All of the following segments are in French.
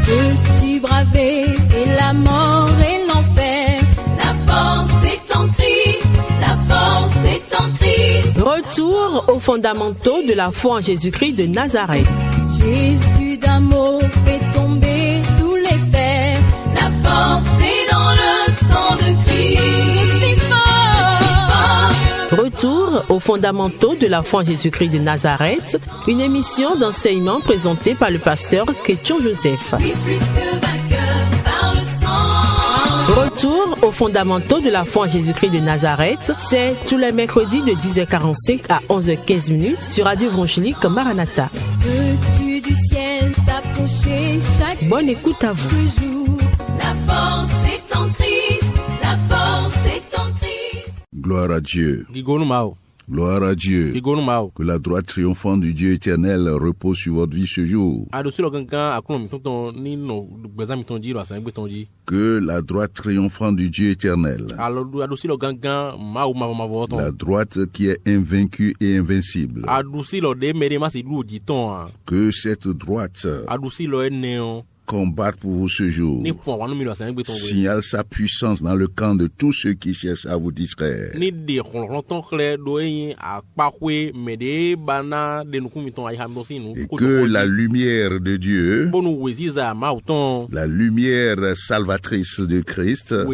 Veux-tu braver et la mort et l'enfer? La force est en Christ, la force est en Christ. Retour aux fondamentaux de la foi en Jésus-Christ de Nazareth. Jésus d'un mot fait tomber tous les fers. La force est dans le sang de Christ. Je suis fort. Retour aux fondamentaux de la foi en Jésus-Christ de Nazareth, une émission d'enseignement présentée par le pasteur Kétion Joseph. Oui, plus que vainqueur par le sang. Retour aux fondamentaux de la foi en Jésus-Christ de Nazareth, c'est tous les mercredis de 10h45 à 11h15 sur Radio Évangélique Maranatha. Veux-tu du ciel t'approcher chaque Bonne écoute à vous. jour? La force est en Christ, la force est en Christ. Gloire à Dieu. Gloire à Dieu. Que la droite triomphante du Dieu éternel repose sur votre vie ce jour. Que la droite triomphante du Dieu éternel, la droite qui est invaincue et invincible, que cette droite combattre pour vous ce jour, signale sa puissance dans le camp de tous ceux qui cherchent à vous distraire. Et que la lumière de Dieu, la lumière salvatrice de Christ, la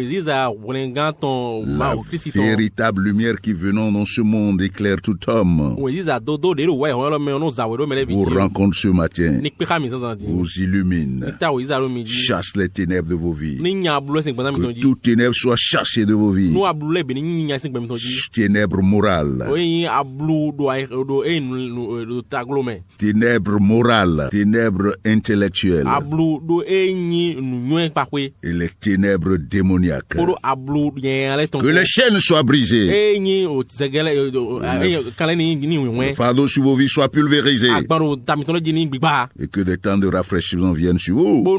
véritable lumière qui venant dans ce monde éclaire tout homme, vous rencontre ce matin, vous illumine, chasse les ténèbres de vos vies. Que toutes ténèbres soient chassées de vos vies. Ténèbres morales. Ténèbres morales. Ténèbres intellectuelles. Et les ténèbres démoniaques. Que les chaînes soient brisées. Le fardeau sur vos vies soit pulvérisé. Et que des temps de rafraîchissement viennent sur vous. L'eau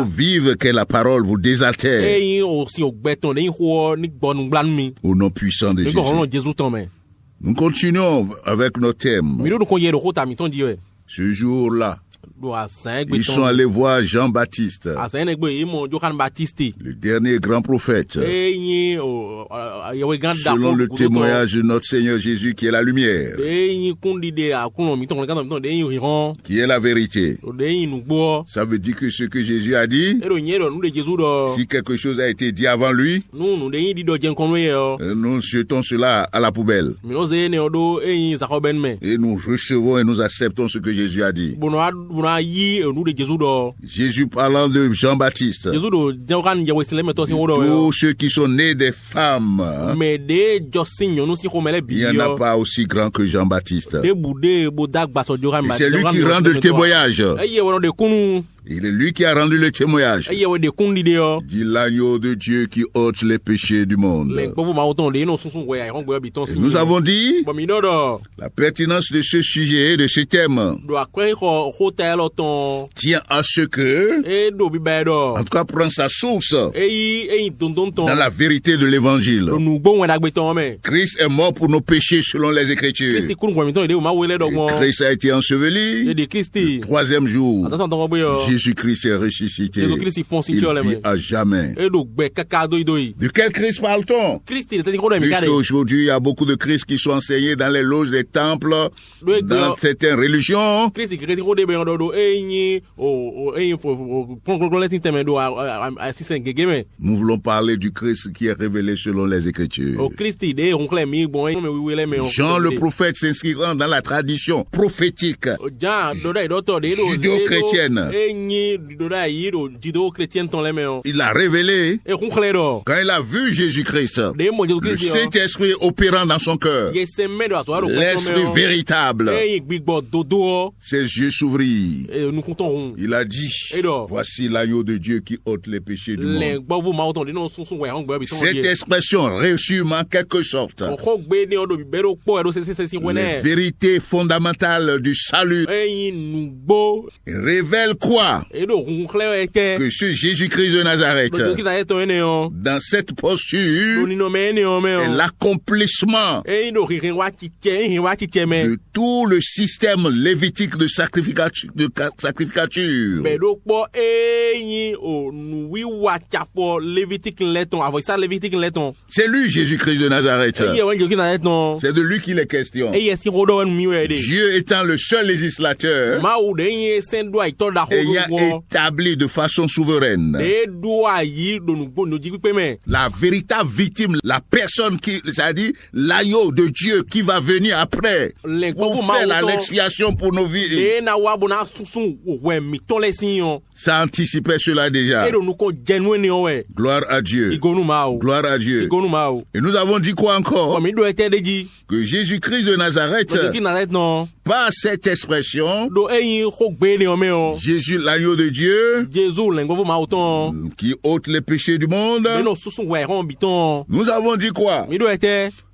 vive qu'est la parole vous désaltère. Au nom puissant de Jésus. Nous continuons avec nos thèmes. Ce jour-là, ils sont allés voir Jean-Baptiste, le dernier grand prophète, selon le témoignage de notre Seigneur Jésus qui est la lumière, qui est la vérité. Ça veut dire que ce que Jésus a dit, si quelque chose a été dit avant lui, nous jetons cela à la poubelle. Et nous recevons et nous acceptons ce que Jésus a dit. Jésus parlant de Jean-Baptiste, tous ceux qui sont nés des femmes, il n'y en a pas aussi grand que Jean-Baptiste. Et c'est lui qui rend le témoignage. Il est lui qui a rendu le témoignage. Dit l'agneau de Dieu qui ôte les péchés du monde. Et nous avons dit la pertinence de ce sujet, de ce thème, tient à ce que, en tout cas, prend sa source dans la vérité de l'évangile. Christ est mort pour nos péchés selon les Écritures. Et Christ a été enseveli. Le troisième jour, Jésus-Christ est ressuscité. Il vit à jamais. De quel Christ parle-t-on? Puisqu'aujourd'hui, il y a beaucoup de Christ qui sont enseignés dans les loges des temples, dans certaines religions. Nous voulons parler du Christ qui est révélé selon les Écritures. Jean le prophète s'inscrivant dans la tradition prophétique judéo-chrétienne. Il a révélé quand il a vu Jésus-Christ, le Saint-Esprit opérant dans son cœur, l'Esprit véritable, ses yeux s'ouvrirent. Il a dit, voici l'agneau de Dieu qui ôte les péchés du monde. Cette expression résume en quelque sorte les vérités fondamentales du salut. Révèle quoi? vois que ce Jésus-Christ de Nazareth, dans cette posture, est l'accomplissement de tout le système lévitique de sacrificature. C'est lui, Jésus-Christ de Nazareth. C'est de lui qu'il est question. Dieu étant le seul législateur ayant établi de façon souveraine la véritable victime, la personne qui, c'est-à-dire l'agneau de Dieu qui va venir après pour faire l'expiation pour nos vies. Ça anticipait cela déjà. Gloire à Dieu. Gloire à Dieu. Et nous avons dit quoi encore? Que Jésus-Christ de Nazareth, par cette expression, Jésus, l'agneau de Dieu, qui ôte les péchés du monde, nous avons dit quoi?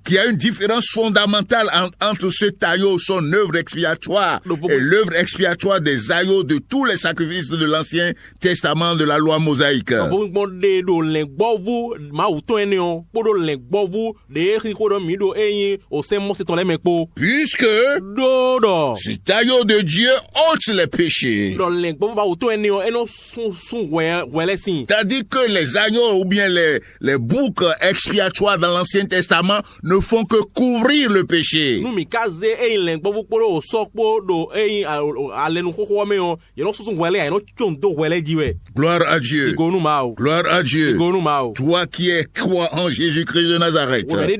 Qu'il y a une différence fondamentale entre cet agneau, son œuvre expiatoire, et l'œuvre expiatoire des agneaux de tous les sacrifices de l'Ancien Testament de la loi mosaïque. Puisque cet agneau de Dieu ôte les péchés. C'est-à-dire que les agneaux ou bien les boucs expiatoires dans l'Ancien Testament ne font que couvrir le péché. Gloire à Dieu. Gloire à Dieu. Toi qui crois en Jésus-Christ de Nazareth, tu es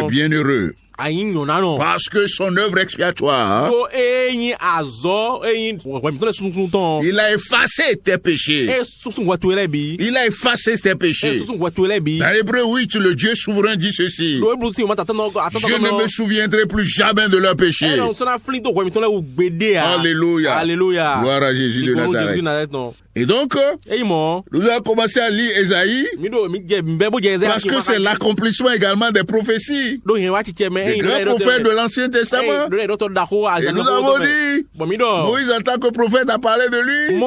bien heureux. Parce que son œuvre expiatoire, il a effacé tes péchés. Il a effacé tes péchés. Dans Hébreux 8, le Dieu souverain dit ceci: je ne me souviendrai plus jamais de leurs péchés. Alléluia. Alléluia. Gloire à Jésus de Nazareth. Et donc, nous avons commencé à lire Ésaïe parce que c'est l'accomplissement également des prophéties des grands prophètes de l'Ancien Testament. Et nous avons dit, Moïse en tant que prophète a parlé de lui.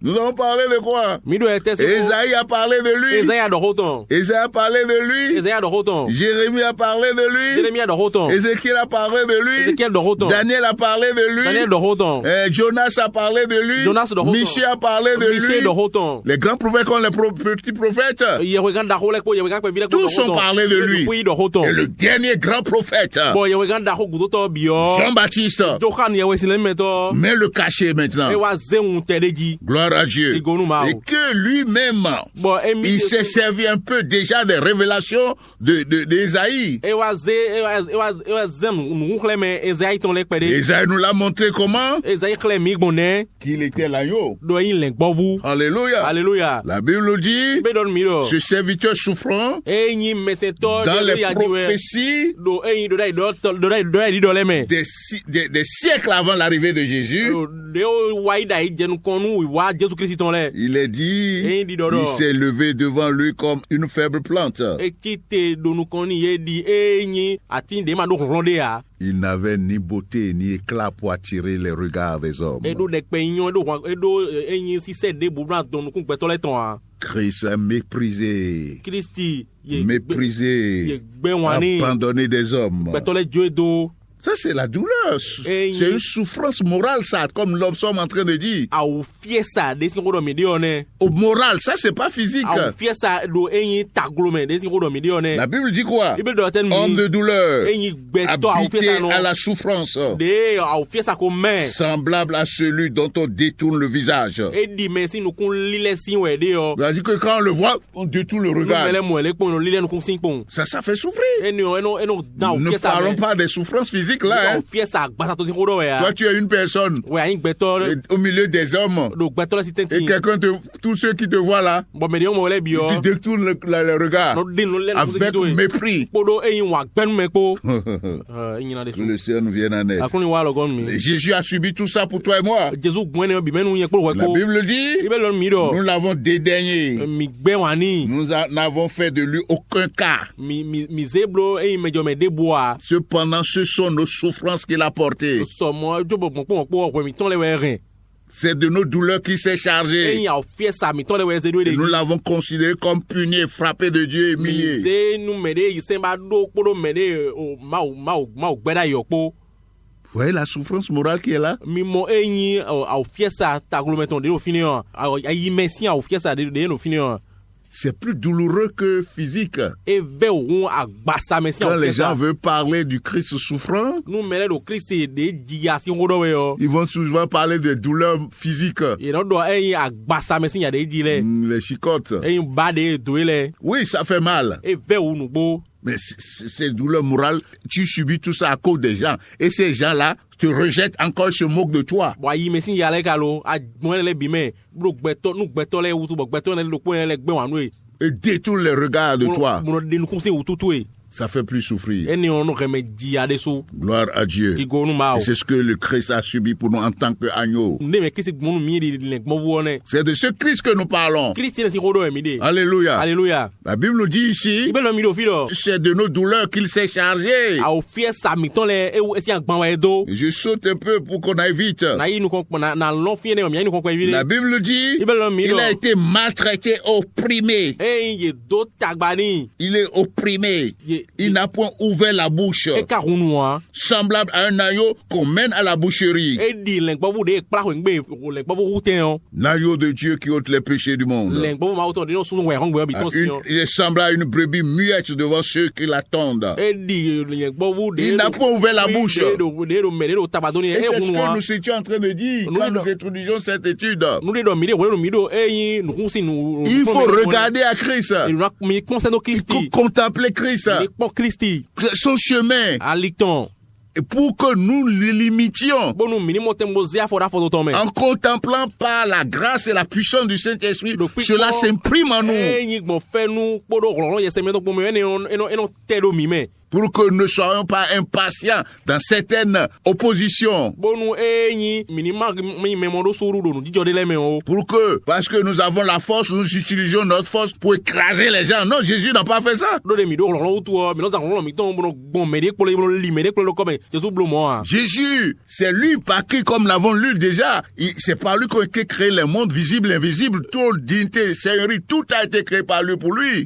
Nous avons parlé de quoi? Ésaïe a parlé de lui. Ésaïe a parlé de lui. Jérémie a parlé de lui. Ézéchiel a parlé de lui. Daniel a parlé de lui. Jonas a parlé de lui. Michée a parlé de lui. Les grands prophètes comme les petits prophètes, tous ont parlé de lui. Et le dernier grand prophète, Jean-Baptiste, met le cachet maintenant. Gloire à Dieu. Et que lui-même, il s'est servi un peu déjà des révélations d'Ésaïe. Ésaïe nous l'a montré comment? Qu'il était l'agneau. Alléluia. Alléluia. La Bible dit, ce serviteur souffrant, dans les prophéties, des siècles avant l'arrivée de Jésus, il est dit, il s'est levé devant lui comme une faible plante. Il n'avait ni beauté ni éclat pour attirer les regards des hommes. Christ est méprisé. Méprisé. Abandonné des hommes. Ça, c'est la douleur. C'est une souffrance morale, ça, comme nous sommes en train de dire. Au moral, ça, c'est pas physique. La Bible dit quoi? Homme de douleur, habitué à la souffrance, semblable à celui dont on détourne le visage. Il a dit que quand on le voit, on détourne le regard. Ça fait souffrir. Ne parlons pas des souffrances physiques. Là, hein? Toi, tu es une personne au milieu des hommes et quelqu'un, tous ceux qui te voient là, tu détournes le regard avec mépris. Que le Seigneur nous vienne en aide. Jésus a subi tout ça pour toi et moi. La Bible dit, nous l'avons dédaigné. Nous n'avons fait de lui aucun cas. Cependant, ce sont nos nos souffrances qu'il a portées. C'est de nos douleurs qu'il s'est chargé. Nous l'avons considéré comme puni, frappé de Dieu, humilié. Vous voyez la souffrance morale qui est là? C'est plus douloureux que physique. Quand les gens veulent parler du Christ souffrant, ils vont souvent parler de douleurs physiques. Les chicottes. Oui, ça fait mal. Mais ces douleurs morales, tu subis tout ça à cause des gens. Et ces gens-là te rejettent encore, se moquent de toi. Et détournent les regards de toi. Ça fait plus souffrir. Gloire à Dieu. Et c'est ce que le Christ a subi pour nous en tant qu'agneau. C'est de ce Christ que nous parlons. Alléluia. Alléluia. La Bible nous dit ici, c'est de nos douleurs qu'il s'est chargé. Je saute un peu pour qu'on aille vite. La Bible dit, il a été maltraité, opprimé. Il est opprimé. Il n'a point ouvert la bouche. Semblable à un agneau qu'on mène à la boucherie. L'agneau de Dieu qui ôte les péchés du monde. Il est semblable à une brebis muette devant ceux qui l'attendent. Il n'a point ouvert la bouche. Et c'est ce que nous étions en train de dire quand nous introduisions cette étude. Il faut regarder à Christ. Il faut contempler Christ. Son chemin. Et pour que nous l'imitions en contemplant par la grâce et la puissance du Saint-Esprit, cela s'imprime en nous. Pour que nous ne soyons pas impatients dans certaines oppositions. Pour que, parce que nous avons la force, nous utilisions notre force pour écraser les gens. Non, Jésus n'a pas fait ça. Jésus, c'est lui par qui, comme l'avons lu déjà, c'est par lui qu'a été créé les mondes visibles et invisibles, toute dignité, seigneurie, tout a été créé par lui pour lui.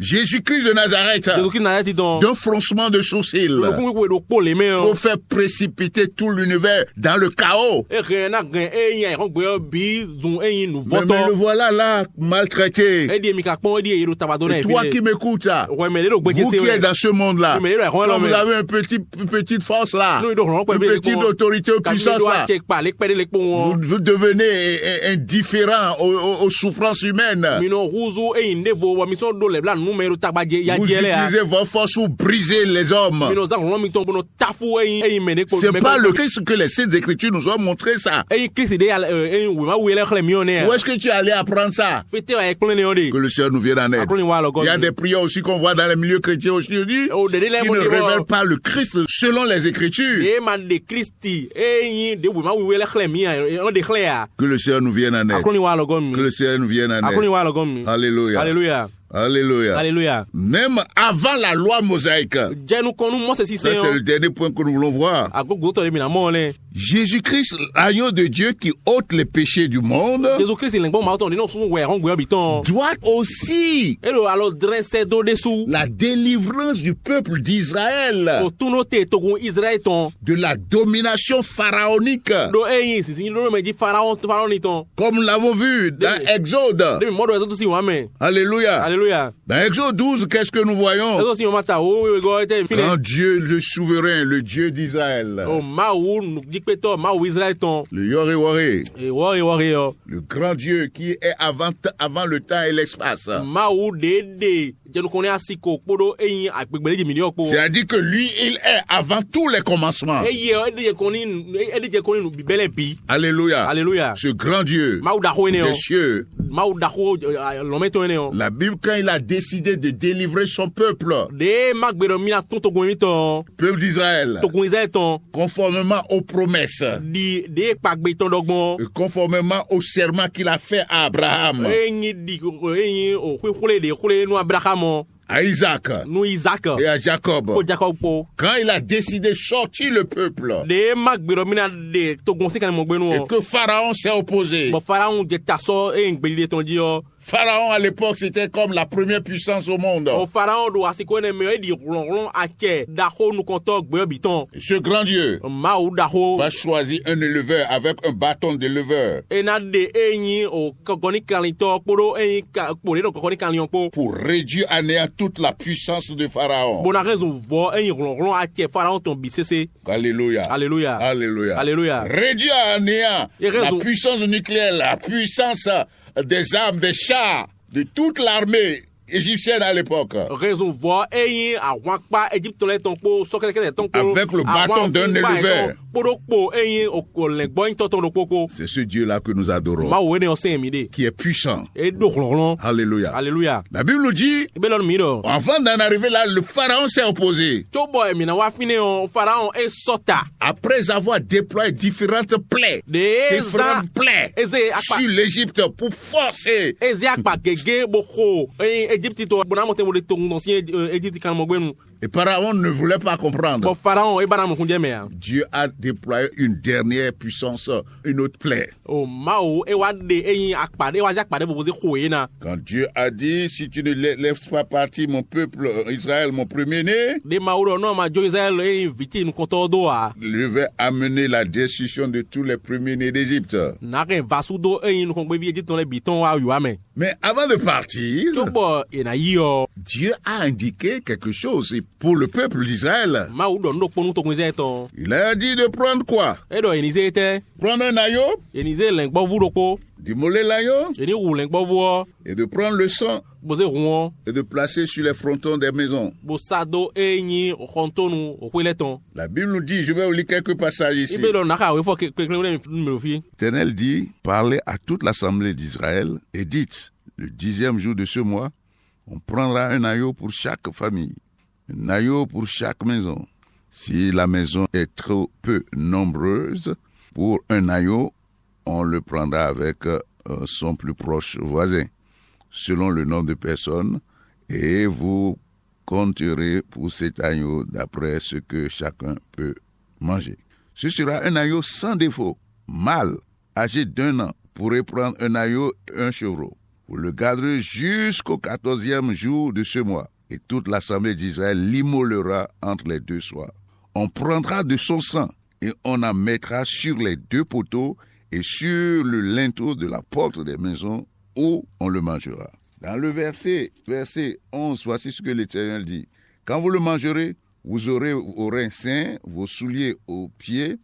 Jésus-Christ de Nazareth, d'un froncement de sourcils, pour faire précipiter tout l'univers dans le chaos. Mais le voilà là, maltraité. Et toi qui m'écoutes là, vous qui êtes dans ce monde-là, quand vous avez une petite force là, une petite autorité ou puissance là, vous devenez indifférent aux souffrances humaines. Vous utilisez vos forces pour briser les hommes. C'est pas le Christ que les Saintes Écritures nous ont montré ça. Où est-ce que tu es allé apprendre ça? Que le Seigneur nous vienne en aide. Il y a des prières aussi qu'on voit dans les milieux chrétiens aujourd'hui qui ne révèlent pas le Christ selon les Écritures. Que le Seigneur nous vienne en aide. Que le Seigneur nous vienne en aide. Alléluia. Alléluia. Alléluia. Alléluia. Même avant la loi mosaïque. Ça, c'est le dernier point que nous voulons voir. Jésus-Christ, l'agneau de Dieu qui ôte les péchés du monde, doit aussi la délivrance du peuple d'Israël de la domination pharaonique. Comme nous l'avons vu dans Exode. Alléluia. Alléluia. Dans Exode 12, qu'est-ce que nous voyons? Grand Dieu, le souverain, le Dieu d'Israël. Le Yore-Ware. Le grand Dieu qui est avant le temps et l'espace. C'est-à-dire que lui, il est avant tous les commencements. Alléluia. Alléluia. Ce grand Dieu des cieux. La Bible, quand il a décidé de délivrer son peuple d'Israël, conformément aux promesses, conformément au serment qu'il a fait à Abraham, à Isaac et à Jacob, quand il a décidé de sortir le peuple et que Pharaon s'est opposé. Pharaon à l'époque c'était comme la première puissance au monde. Ce grand Dieu va choisir un éleveur avec un bâton d'éleveur pour réduire à néant toute la puissance de Pharaon. Alléluia. Alléluia. Alléluia. Alléluia. Réduire à néant la puissance nucléaire, la puissance des armes, des chars, de toute l'armée égyptienne à l'époque. Avec le bâton d'un éleveur. C'est ce Dieu-là que nous adorons, qui est puissant. Alléluia. Alléluia. La Bible nous dit, avant d'en arriver là, le Pharaon s'est opposé. Après avoir déployé différentes plaies sur l'Égypte pour forcer. Et Pharaon ne voulait pas comprendre. Dieu a déployé une dernière puissance, une autre plaie. Quand Dieu a dit, si tu ne laisses pas partir mon peuple Israël, mon premier-né, je vais amener la destruction de tous les premiers-nés d'Égypte. Mais avant de partir, Dieu a indiqué quelque chose pour le peuple d'Israël. Il a dit de prendre quoi? Prendre un agneau, d'immoler l'agneau et de prendre le sang et de placer sur les frontons des maisons. La Bible nous dit, je vais vous lire quelques passages ici. L'Éternel dit, parlez à toute l'assemblée d'Israël et dites, le 10e jour de ce mois, on prendra un agneau pour chaque famille, un agneau pour chaque maison. Si la maison est trop peu nombreuse, pour un agneau, on le prendra avec son plus proche voisin, selon le nombre de personnes, et vous compterez pour cet agneau d'après ce que chacun peut manger. Ce sera un agneau sans défaut, mâle, âgé d'1 an, pourrait prendre un agneau et un chevreau. Vous le garderez jusqu'au 14e jour de ce mois, et toute l'assemblée d'Israël l'immolera entre les deux soirs. On prendra de son sang, et on en mettra sur les deux poteaux et sur le linteau de la porte des maisons où on le mangera. Dans le verset 11, voici ce que l'Éternel dit. Quand vous le mangerez, vous aurez vos reins sains, vos souliers aux pieds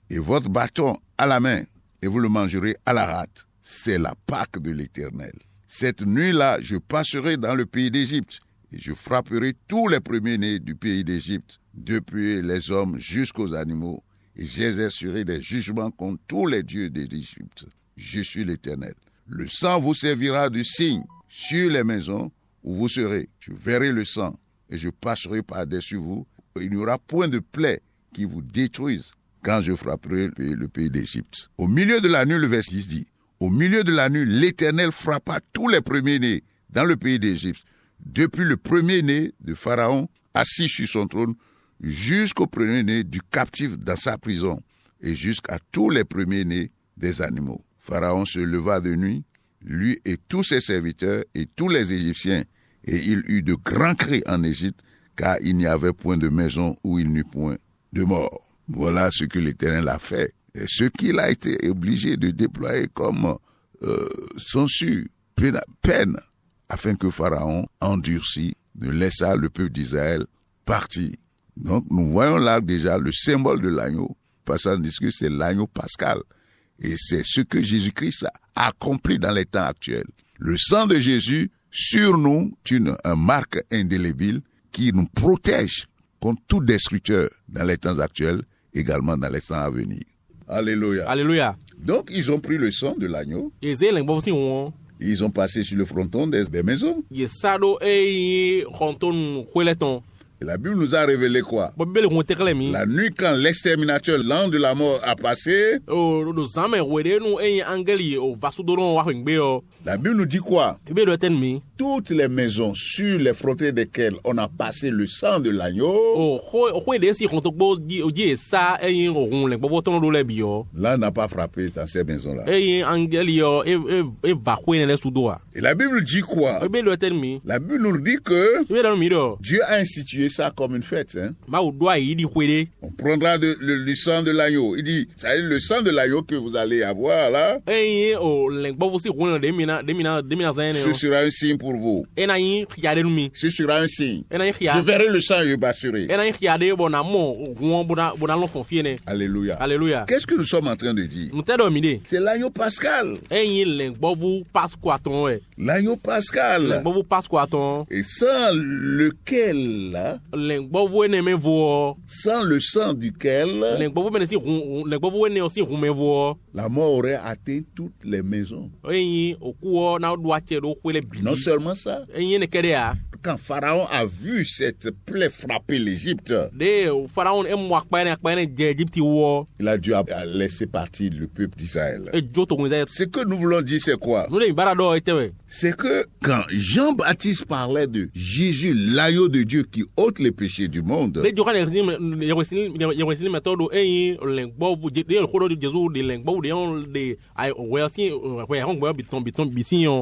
et votre bâton à la main, et vous le mangerez à la rate. C'est la Pâque de l'Éternel. Cette nuit-là, je passerai dans le pays d'Égypte, et je frapperai tous les premiers-nés du pays d'Égypte, depuis les hommes jusqu'aux animaux, et j'exercerai des jugements contre tous les dieux d'Égypte. Je suis l'Éternel. Le sang vous servira de signe sur les maisons où vous serez. Je verrai le sang, et je passerai par-dessus vous. Il n'y aura point de plaie qui vous détruise quand je frapperai le pays d'Égypte. Au milieu de la nuit, le verset 10 dit, au milieu de la nuit, l'Éternel frappa tous les premiers-nés dans le pays d'Égypte, depuis le premier-né de Pharaon, assis sur son trône, jusqu'au premier-né du captif dans sa prison, et jusqu'à tous les premiers-nés des animaux. Pharaon se leva de nuit, lui et tous ses serviteurs et tous les Égyptiens, et il eut de grands cris en Égypte, car il n'y avait point de maison où il n'eût point de mort. Voilà ce que l'Éternel a fait. Et ce qu'il a été obligé de déployer comme censure, peine, afin que Pharaon endurcit, ne laissa le peuple d'Israël partir. Donc nous voyons là déjà le symbole de l'agneau, parce qu'on dit que c'est l'agneau pascal. Et c'est ce que Jésus-Christ a accompli dans les temps actuels. Le sang de Jésus sur nous une marque indélébile qui nous protège contre tout destructeur dans les temps actuels, également dans les temps à venir. Alléluia. Alléluia. Donc, ils ont pris le sang de l'agneau. Ils ont passé sur le fronton des maisons. Et la Bible nous a révélé quoi? La nuit, quand l'exterminateur, l'ange de la mort, a passé, la Bible nous dit quoi? Toutes les maisons sur les frontières desquelles on a passé le sang de l'agneau, là n'a pas frappé dans ces maisons-là. Et la Bible dit quoi? La Bible nous dit que Dieu a institué ça comme une fête. Hein? On prendra le sang de l'agneau. Il dit, ça le sang de l'agneau que vous allez avoir là, ce sera un signe pour vous. Ce sera un signe. Je verrai le sang et je bâcherai. Alléluia. Alléluia. Qu'est-ce que nous sommes en train de dire? C'est l'agneau pascal. L'agneau pascal. Et sans lequel là, sans le sang duquel la mort aurait atteint toutes les maisons. Non seulement ça, quand Pharaon a vu cette plaie frapper l'Égypte, il a dû laisser partir le peuple d'Israël. Ce que nous voulons dire, c'est quoi? C'est que quand Jean-Baptiste parlait de Jésus, l'agneau de Dieu qui ôte les péchés du monde,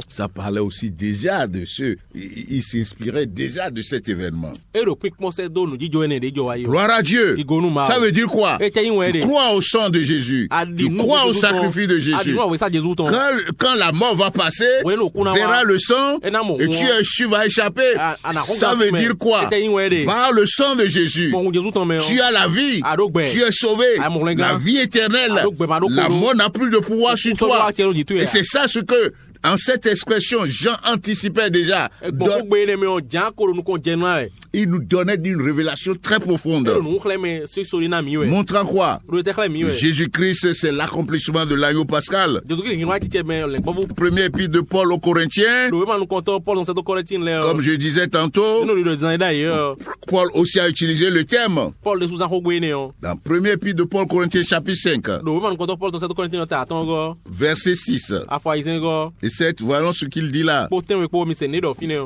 ça parlait aussi déjà de ceux, il s'inspirait déjà de cet événement. Gloire à Dieu. Ça veut dire quoi? Tu crois au sang de Jésus, tu crois au sacrifice de Jésus. Quand la mort va passer, verra le sang et tu vas échapper. Ça veut dire quoi? Par le sang de Jésus, tu as la vie, tu es sauvé, la vie éternelle, la mort n'a plus de pouvoir sur toi. Et c'est ça ce que, en cette expression, Jean anticipait déjà. Il nous donnait une révélation très profonde. Montrant quoi? Jésus-Christ, c'est l'accomplissement de l'agneau pascal. Premier épître de Paul aux Corinthiens. Comme je disais tantôt, Paul aussi a utilisé le terme. Dans premier épître de Paul aux Corinthiens, chapitre 5, verset 6. Et 7, voyons ce qu'il dit là.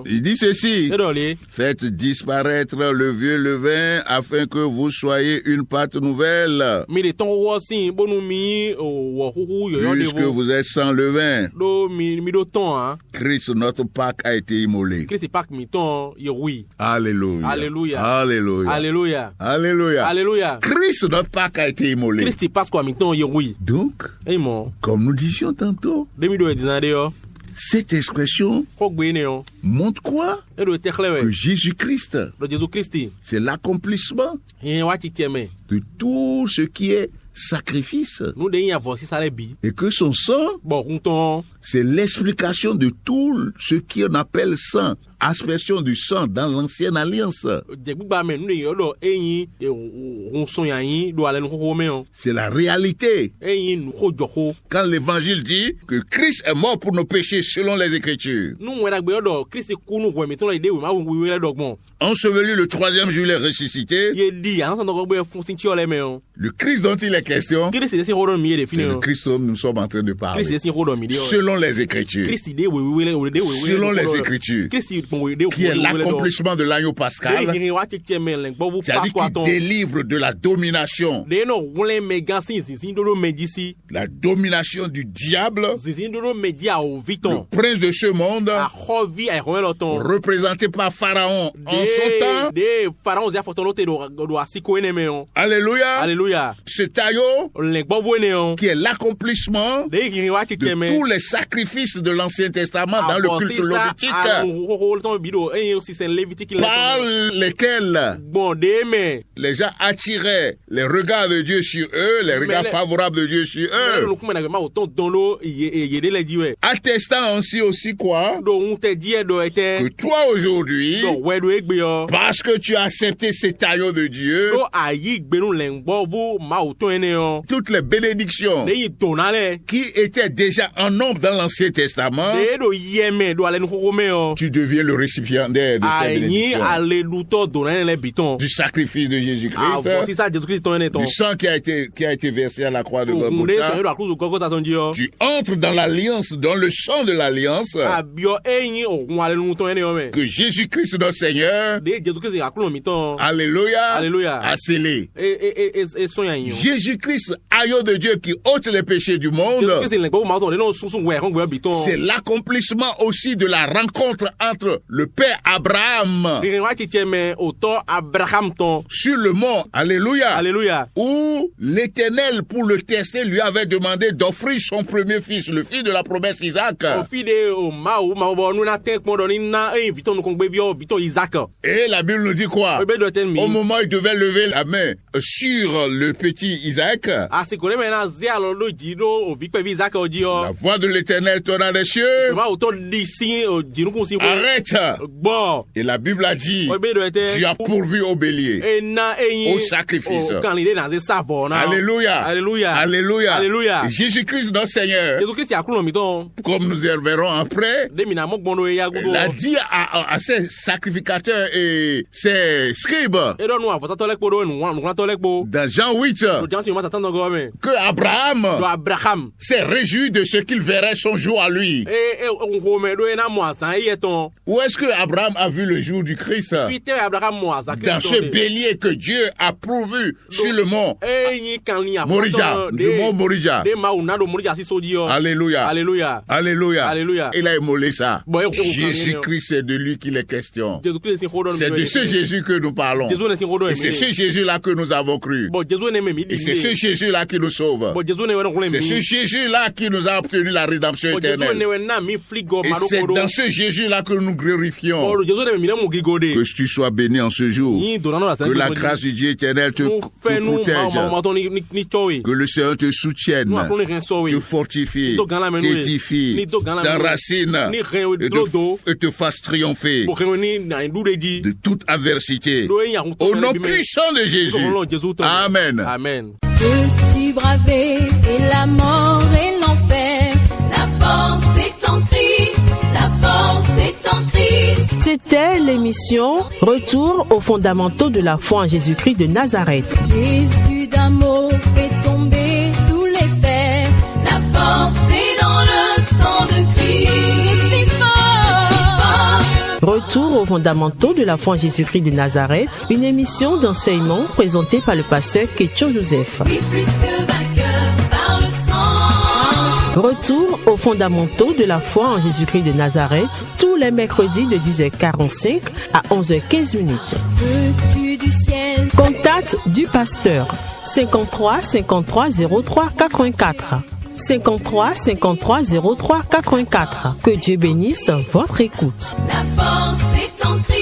Il dit ceci: faites disparaître le vieux levain afin que vous soyez une pâte nouvelle. Puisque vous êtes sans levain, Christ, notre Pâque, a été immolé. Alléluia. Alléluia. Alléluia. Alléluia. Alléluia. Alléluia. Christ, notre Pâque, a été immolé. Donc, comme nous disions tantôt, cette expression montre quoi? Que Jésus-Christ, c'est l'accomplissement de tout ce qui est sacrifice. Et que son sang, c'est l'explication de tout ce qu'on appelle sang. Aspersion du sang dans l'ancienne alliance. C'est la réalité. Quand l'évangile dit que Christ est mort pour nos péchés selon les Écritures, enseveli le 3e jour, il est ressuscité. Le Christ dont il est question, c'est le Christ dont nous sommes en train de parler. Selon les Écritures. Selon les Écritures. Qui est l'accomplissement de l'agneau pascal, c'est-à-dire qui délivre de la domination. La domination du diable, le prince de ce monde, représenté par Pharaon en son temps. Alléluia. Alléluia. Ce taillot, qui est l'accomplissement de tous les sacrifices de l'Ancien Testament dans le culte lévitique. par lesquels les gens attiraient les regards de Dieu sur eux, les regards favorables de Dieu sur eux. Attestant aussi quoi? Que toi aujourd'hui, parce que tu as accepté cet agneau de Dieu, toutes les bénédictions qui étaient déjà en nombre dans l'Ancien Testament, tu deviens le récipiendaire de ces bénédictions. Du sacrifice de Jésus-Christ, du sang qui a été versé à la croix de Golgotha. Tu entres dans l'alliance, dans le sang de l'alliance que Jésus-Christ notre Seigneur, alléluia, a scellé. Jésus-Christ, agneau de Dieu qui ôte les péchés du monde, c'est l'accomplissement aussi de la rencontre entre le Père Abraham sur le mont, alléluia, où l'Éternel, pour le tester, lui avait demandé d'offrir son premier fils, le fils de la promesse Isaac. Et la Bible nous dit quoi? Au moment où il devait lever la main sur le petit Isaac, la voix de l'Éternel tourna des cieux. Arrête! Et la Bible a dit, tu as pourvu au bélier, au sacrifice. Alléluia. Et Jésus-Christ notre Seigneur, comme nous y verrons après, l'a dit à ses sacrificateurs et ses scribes dans Jean 8 que Abraham s'est réjoui de ce qu'il verrait son jour à lui. Où est-ce que Abraham a vu le jour du Christ? Dans ce bélier que Dieu a pourvu sur le mont Morija, le mont Morija. Alléluia. Il a émolé ça. Jésus-Christ, c'est de lui qu'il est question. C'est de ce Jésus que nous parlons. Et c'est ce Jésus-là que nous avons cru. Et c'est ce Jésus-là qui nous sauve. C'est ce Jésus-là qui nous a obtenu la rédemption éternelle. Et c'est dans ce Jésus-là que nous glorifions. Que tu sois béni en ce jour. Que la grâce du Dieu éternel te protège. Que le Seigneur te soutienne, te fortifie, t'édifie, t'enracine et te fasse triompher de toute adversité. Au nom puissant de Jésus. Amen. Peux-tu braver et la mort et l'enfer? La force est en Christ, la force est en Christ. C'était l'émission Retour aux fondamentaux de la foi en Jésus-Christ de Nazareth. Jésus d'un mot fait tomber tous les fers. La force est dans le sang de Christ. Je suis fort. Retour aux fondamentaux de la foi en Jésus-Christ de Nazareth, une émission d'enseignement présentée par le pasteur Ketcho Joseph. Retour aux fondamentaux de la foi en Jésus-Christ de Nazareth, tous les mercredis de 10h45 à 11h15. Contact du pasteur 53 53 03 84. 53 53 03 84. Que Dieu bénisse votre écoute. La force est en Christ.